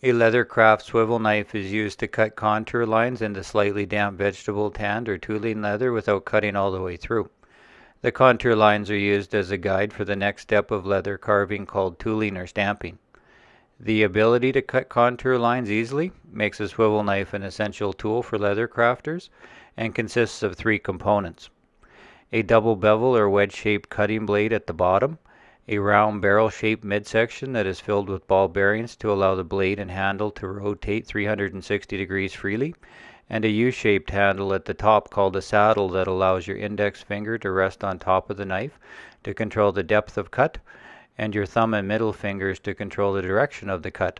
A leathercraft swivel knife is used to cut contour lines into slightly damp vegetable tanned or tooling leather without cutting all the way through. The contour lines are used as a guide for the next step of leather carving called tooling or stamping. The ability to cut contour lines easily makes a swivel knife an essential tool for leather crafters and consists of three components: a double bevel or wedge-shaped cutting blade at the bottom, a round barrel-shaped midsection that is filled with ball bearings to allow the blade and handle to rotate 360 degrees freely, and a U-shaped handle at the top called a saddle that allows your index finger to rest on top of the knife to control the depth of cut, and your thumb and middle fingers to control the direction of the cut.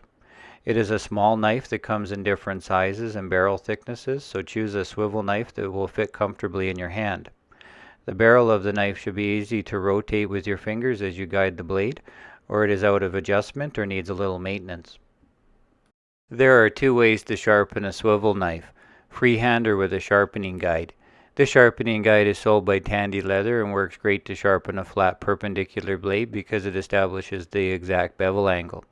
It is a small knife that comes in different sizes and barrel thicknesses, so choose a swivel knife that will fit comfortably in your hand. The barrel of the knife should be easy to rotate with your fingers as you guide the blade, or it is out of adjustment or needs a little maintenance. There are two ways to sharpen a swivel knife: freehand or with a sharpening guide. The sharpening guide is sold by Tandy Leather and works great to sharpen a flat perpendicular blade because it establishes the exact bevel angle.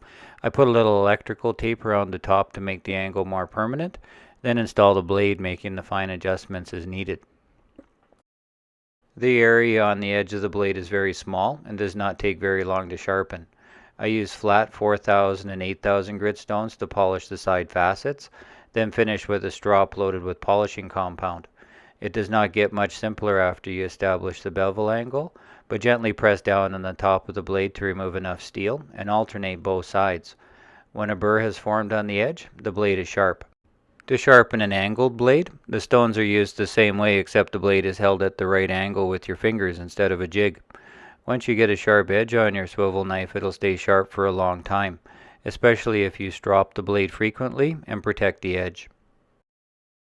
I put a little electrical tape around the top to make the angle more permanent, then install the blade, making the fine adjustments as needed. The area on the edge of the blade is very small and does not take very long to sharpen. I use flat 4000 and 8000 grit stones to polish the side facets, then finish with a strop loaded with polishing compound. It does not get much simpler after you establish the bevel angle, but gently press down on the top of the blade to remove enough steel and alternate both sides. When a burr has formed on the edge, the blade is sharp. To sharpen an angled blade, the stones are used the same way except the blade is held at the right angle with your fingers instead of a jig. Once you get a sharp edge on your swivel knife, it'll stay sharp for a long time, especially if you strop the blade frequently and protect the edge.